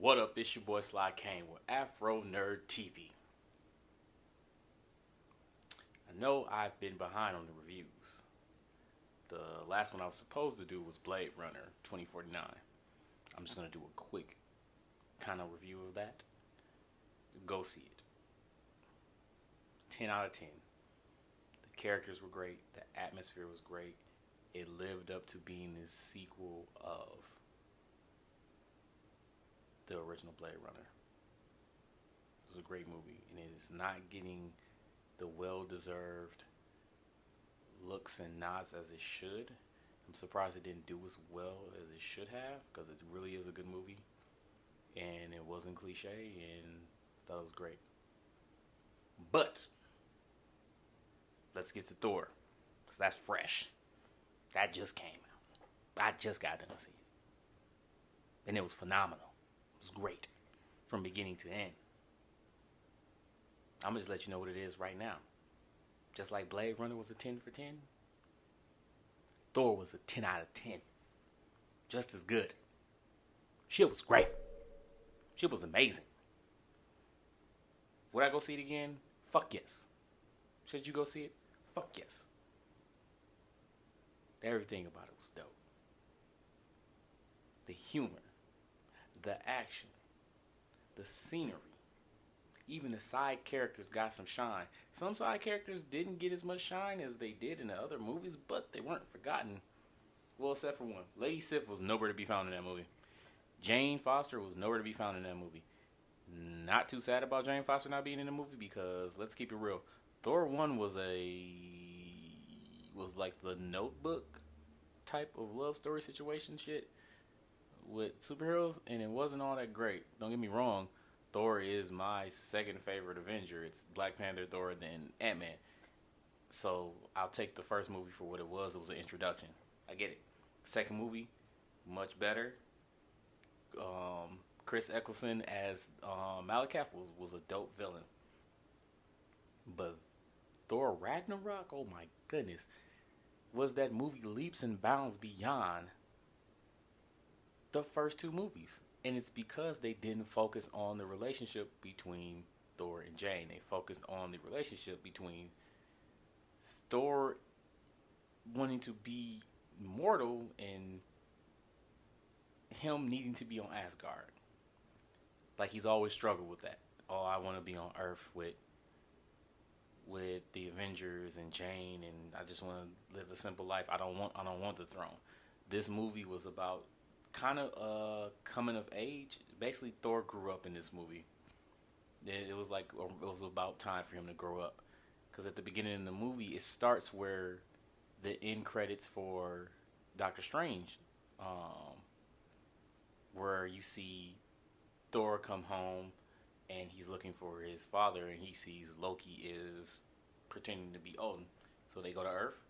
What up? It's your boy Sly Kane with Afro Nerd TV. I know I've been behind on the reviews. The last one I was supposed to do was Blade Runner 2049. I'm just going to do a quick kind of review of that. Go see it. 10 out of 10. The characters were great. The atmosphere was great. It lived up to being the sequel of the original Blade Runner. It was a great movie, and it is not getting the well-deserved looks and nods as it should. I'm surprised it didn't do as well as it should have, because it really is a good movie, and it wasn't cliche, and that was great. But let's get to Thor, because that's fresh. That just came out. I just got done seeing it, and it was phenomenal. It was great from beginning to end. I'm going to just let you know what it is right now. Just like Blade Runner was a 10 for 10, Thor was a 10 out of 10. Just as good. Shit was great. Shit was amazing. Would I go see it again? Fuck yes. Should you go see it? Fuck yes. Everything about it was dope. The humor, the action, the scenery, even the side characters got some shine. Some side characters didn't get as much shine as they did in the other movies, but they weren't forgotten. Well, except for one. Lady Sif was nowhere to be found in that movie. Jane Foster was nowhere to be found in that movie. Not too sad about Jane Foster not being in the movie, because let's keep it real. Thor 1 was like the Notebook type of love story situation shit with superheroes, and it wasn't all that great. Don't get me wrong, Thor is my second favorite Avenger. It's Black Panther, Thor, then Ant-Man. So I'll take the first movie for what it was. It was an introduction. I get it. Second movie, much better. Chris Eccleston as Malekith was a dope villain. But Thor Ragnarok, oh my goodness, was that movie leaps and bounds beyond the first two movies. And it's because they didn't focus on the relationship between Thor and Jane. They focused on the relationship between Thor wanting to be mortal and him needing to be on Asgard. Like, he's always struggled with that. Oh, I want to be on Earth with the Avengers and Jane, and I just want to live a simple life. I don't want the throne. This movie was about kind of coming of age. Basically, Thor grew up in this movie. It was about time for him to grow up, because at the beginning of the movie, it starts where the end credits for Doctor Strange, where you see Thor come home and he's looking for his father, and he sees Loki is pretending to be Odin. So they go to Earth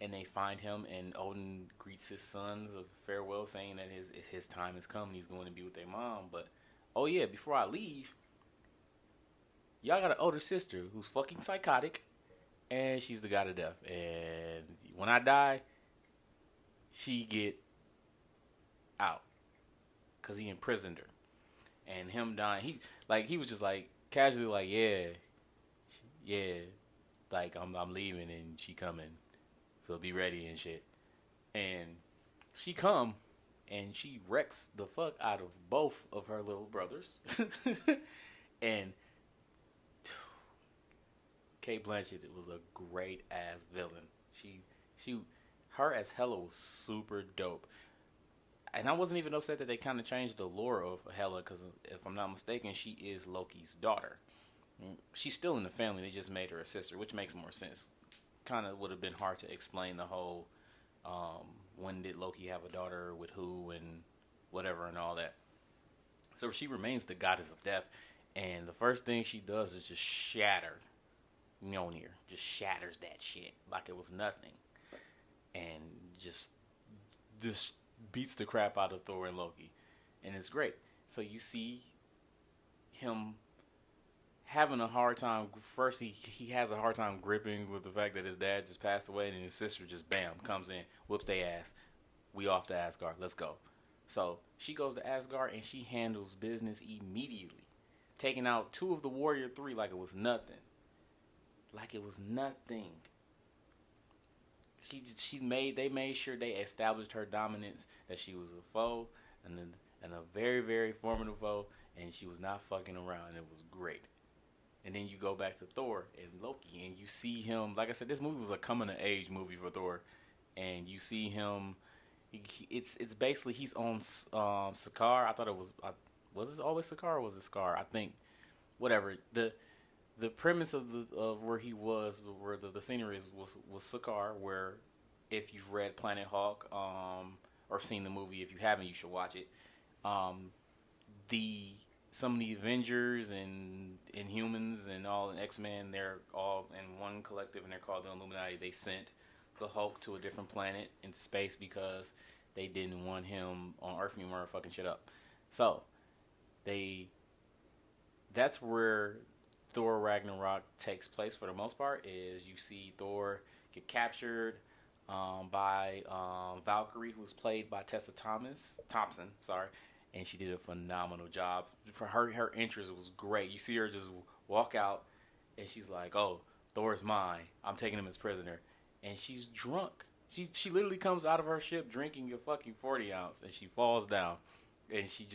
and they find him, and Odin greets his sons of farewell, saying that his time has come and he's going to be with their mom. But, oh yeah, before I leave, y'all got an older sister who's fucking psychotic, and she's the god of death. And when I die, she get out, because he imprisoned her. And him dying, he was just like casually like, yeah, like I'm leaving and she coming, so be ready and shit. And she come and she wrecks the fuck out of both of her little brothers. And Kate Blanchett was a great ass villain. Her as Hela was super dope. And I wasn't even upset that they kind of changed the lore of Hela, because if I'm not mistaken, she is Loki's daughter. She's still in the family. They just made her a sister, which makes more sense. Kind of would have been hard to explain the whole when did Loki have a daughter with who and whatever and all that. So she remains the goddess of death. And the first thing she does is just shatter Mjolnir. Just shatters that shit like it was nothing. And just beats the crap out of Thor and Loki, and it's great. So you see him having a hard time. First, he has a hard time gripping with the fact that his dad just passed away, and his sister just bam comes in, whoops their ass. We off to Asgard. Let's go. So she goes to Asgard and she handles business immediately, taking out two of the Warrior Three like it was nothing. Like it was nothing. They made sure they established her dominance, that she was a foe, and a very very formidable foe, and she was not fucking around. It was great. And then you go back to Thor and Loki, and you see him. Like I said, this movie was a coming of age movie for Thor, and you see him. It's basically he's on Sakaar. I thought it was it always Sakaar or was it Scar? I think whatever the premise of where he was, where the scenery was Sakaar, where if you've read Planet Hulk or seen the movie, if you haven't, you should watch it. The Some of the Avengers and Inhumans and all and X-Men, they're all in one collective and they're called the Illuminati. They sent the Hulk to a different planet in space because they didn't want him on Earth anymore fucking shit up. So that's where Thor Ragnarok takes place for the most part. Is you see Thor get captured by Valkyrie, who's played by Tessa Thompson, sorry, and she did a phenomenal job. For her interest was great. You see her just walk out, and she's like, "Oh, Thor's mine. I'm taking him as prisoner," and she's drunk. She literally comes out of her ship drinking a fucking 40 ounce, and she falls down, and she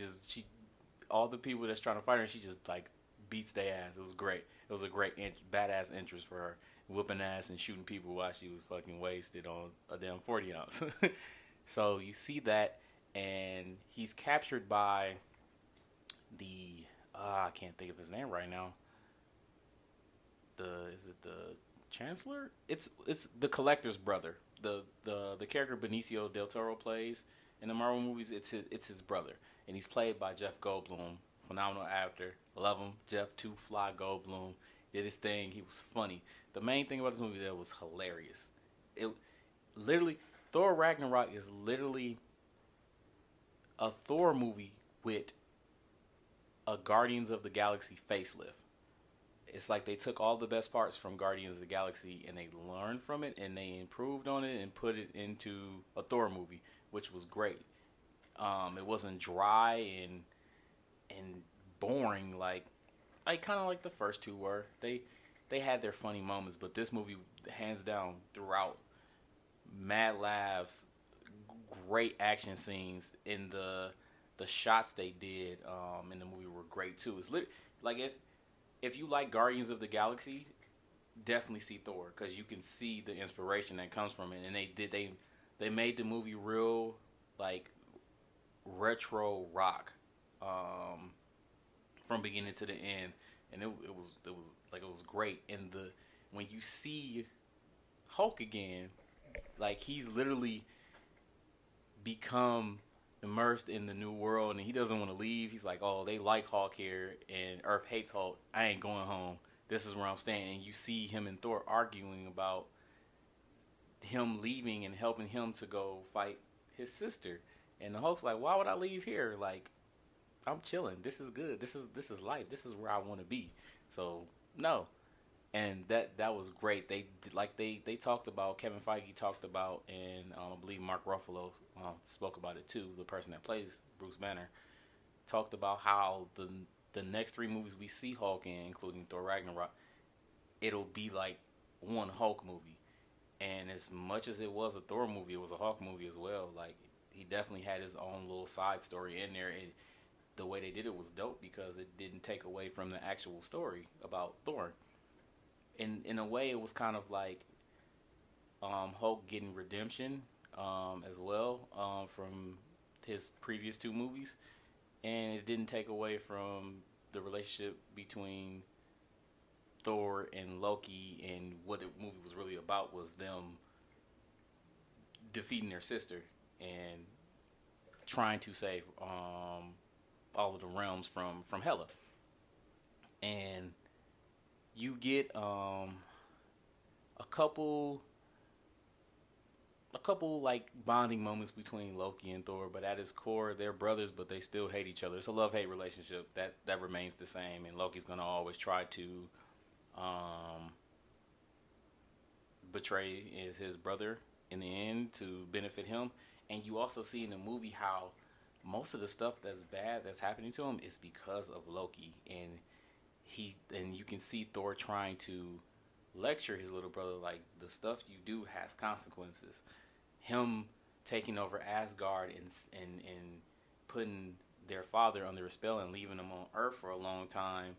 all the people that's trying to fight her, she just like beats their ass. It was great. It was a great badass interest for her, whooping ass and shooting people while she was fucking wasted on a damn 40 ounce. So you see that, and he's captured by the I can't think of his name right now. Is it the Chancellor? It's the Collector's brother. The character Benicio del Toro plays in the Marvel movies. It's his brother, and he's played by Jeff Goldblum. Phenomenal actor. Love him. Jeff Too Fly Goldblum did his thing. He was funny. The main thing about this movie that was hilarious. It literally Thor Ragnarok is literally a Thor movie with a Guardians of the Galaxy facelift. It's like they took all the best parts from Guardians of the Galaxy and they learned from it and they improved on it and put it into a Thor movie, which was great. It wasn't dry and boring like kind of like the first two were. They had their funny moments, but this movie, hands down, throughout, mad laughs, great action scenes, and the shots they did in the movie were great too. It's like if you like Guardians of the Galaxy, definitely see Thor, because you can see the inspiration that comes from it, and they made the movie real like retro rock from beginning to the end, and it was great. And when you see Hulk again, like he's literally become immersed in the new world and he doesn't want to leave. He's like, "Oh, they like Hulk here and Earth hates Hulk. I ain't going home. This is where I'm staying." And you see him and Thor arguing about him leaving and helping him to go fight his sister. And the Hulk's like, "Why would I leave here? Like, I'm chilling. This is good. This is life. This is where I want to be." So no, and that was great. They talked about, Kevin Feige talked about, and I believe Mark Ruffalo spoke about it too. The person that plays Bruce Banner talked about how the next three movies we see Hulk in, including Thor Ragnarok, it'll be like one Hulk movie. And as much as it was a Thor movie, it was a Hulk movie as well. Like, he definitely had his own little side story in there. The way they did it was dope because it didn't take away from the actual story about Thor. In a way, it was kind of like Hulk getting redemption as well from his previous two movies. And it didn't take away from the relationship between Thor and Loki, and what the movie was really about was them defeating their sister and trying to save all of the realms from Hela. And you get a couple like bonding moments between Loki and Thor, but at its core, they're brothers, but they still hate each other. It's a love-hate relationship that remains the same, and Loki's gonna always try to betray his brother in the end to benefit him. And you also see in the movie how most of the stuff that's bad that's happening to him is because of Loki, and you can see Thor trying to lecture his little brother like the stuff you do has consequences. Him taking over Asgard and putting their father under a spell and leaving him on Earth for a long time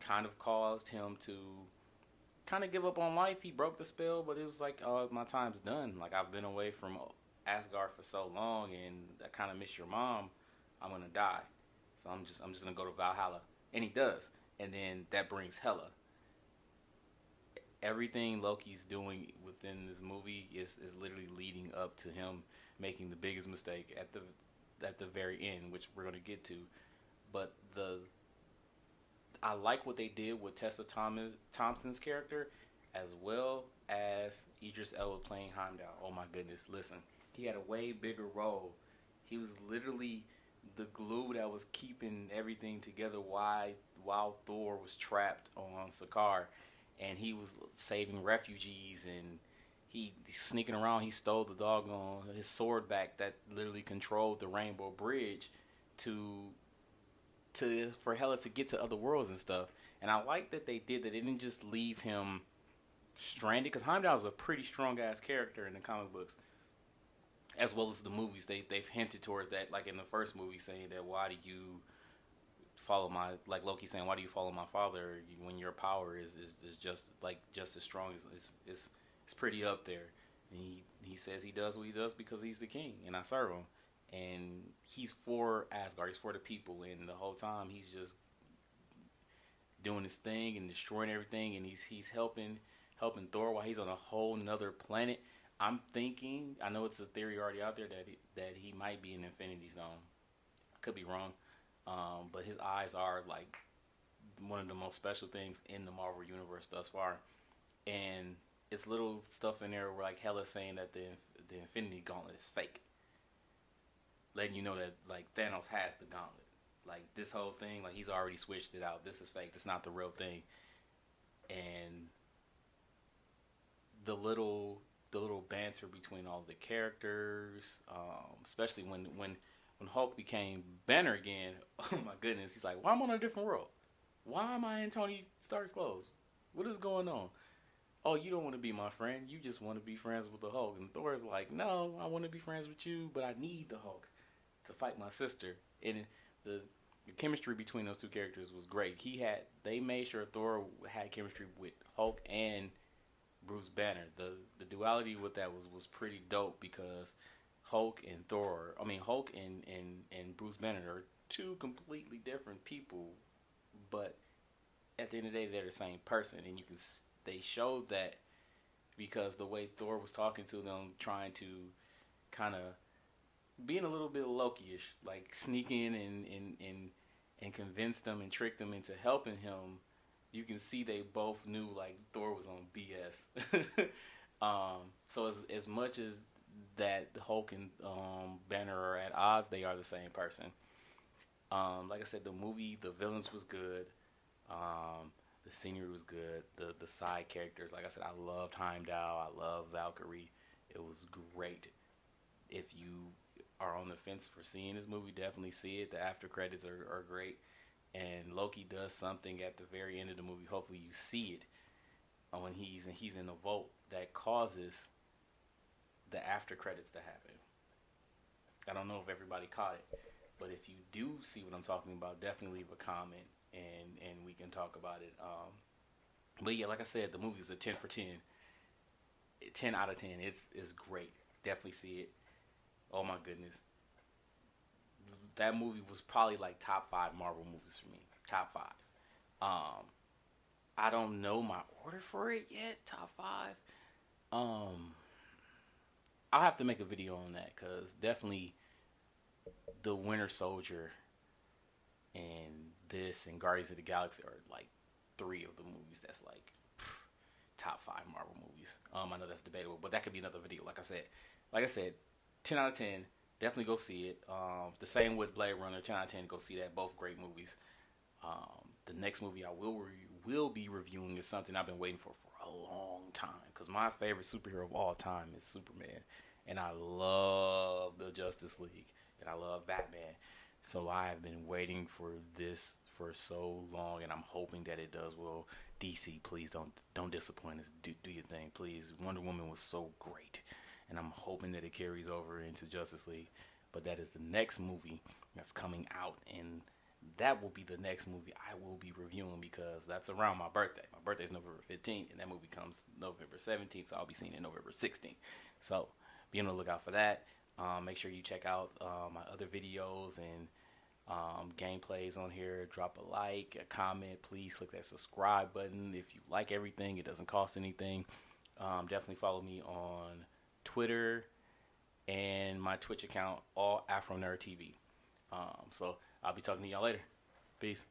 kind of caused him to kind of give up on life. He broke the spell, but it was like, oh, my time's done. Like, I've been away from Asgard for so long, and I kind of miss your mom. I'm gonna die, so I'm just gonna go to Valhalla, and he does, and then that brings Hela. Everything Loki's doing within this movie is literally leading up to him making the biggest mistake at the very end, which we're gonna get to. But I like what they did with Tessa Thompson's character, as well as Idris Elba playing Heimdall. Oh my goodness, listen. He had a way bigger role. He was literally the glue that was keeping everything together while Thor was trapped on Sakaar. And he was saving refugees, and he sneaking around. He stole the doggone his sword back that literally controlled the Rainbow Bridge for Hela to get to other worlds and stuff. And I like that they did that. They didn't just leave him stranded, because Heimdall is a pretty strong ass character in the comic books, as well as the movies. They've hinted towards that, like in the first movie, saying that why do you follow my, like Loki saying, why do you follow my father when your power is just as strong as it's pretty up there. And he says he does what he does because he's the king and I serve him. And he's for Asgard, he's for the people, and the whole time he's just doing his thing and destroying everything, and he's helping Thor while he's on a whole nother planet. I'm thinking, I know it's a theory already out there that he might be in Infinity Zone. I could be wrong, but his eyes are like one of the most special things in the Marvel universe thus far. And it's little stuff in there where like Hela's saying that the Infinity Gauntlet is fake, letting you know that like Thanos has the gauntlet. Like this whole thing, like he's already switched it out. This is fake. This is not the real thing. And the little banter between all the characters, especially when Hulk became Banner again. Oh my goodness, he's like, why am I on a different world? Why am I in Tony Stark's clothes? What is going on? Oh, you don't want to be my friend. You just want to be friends with the Hulk. And Thor's like, no, I want to be friends with you, but I need the Hulk to fight my sister. And the chemistry between those two characters was great. They made sure Thor had chemistry with Hulk and Bruce Banner. The duality with that was pretty dope, because Hulk and Bruce Banner are two completely different people, but at the end of the day, they're the same person. And they showed that because the way Thor was talking to them, trying to kind of being a little bit Loki-ish, like sneak in and convince them and trick them into helping him. You can see they both knew like Thor was on BS. So as much as that the Hulk and Banner are at odds, they are the same person. Like I said, the movie, the villains was good. The scenery was good. The side characters, like I said, I loved Heimdall. I love Valkyrie. It was great. If you are on the fence for seeing this movie, definitely see it. The after credits are great. And Loki does something at the very end of the movie. Hopefully you see it when he's in the vault that causes the after credits to happen. I don't know if everybody caught it, but if you do see what I'm talking about, definitely leave a comment and we can talk about it. But yeah, like I said, the movie's a 10 for 10. 10 out of 10. It's great. Definitely see it. Oh my goodness. That movie was probably like top 5 Marvel movies for me. Top 5. I don't know my order for it yet. Top 5. I'll have to make a video on that, because definitely the Winter Soldier and this and Guardians of the Galaxy are like 3 of the movies that's like top 5 Marvel movies. I know that's debatable, but that could be another video. Like I said, 10 out of 10. Definitely go see it. The same with Blade Runner. 10 out of 10. Go see that. Both great movies. The next movie I will be reviewing is something I've been waiting for a long time, because my favorite superhero of all time is Superman, and I love the Justice League. and I love Batman. So I have been waiting for this for so long, and I'm hoping that it does well. DC, please don't disappoint us. Do your thing, please. Wonder Woman was so great, and I'm hoping that it carries over into Justice League. But that is the next movie that's coming out, and that will be the next movie I will be reviewing because that's around my birthday. My birthday is November 15th, and that movie comes November 17th, so I'll be seeing it November 16th. So be on the lookout for that. Make sure you check out my other videos and gameplays on here. Drop a like, a comment. Please click that subscribe button if you like everything. It doesn't cost anything. Definitely follow me on Twitter and my Twitch account, all Afro Nerd TV. So I'll be talking to y'all later. Peace.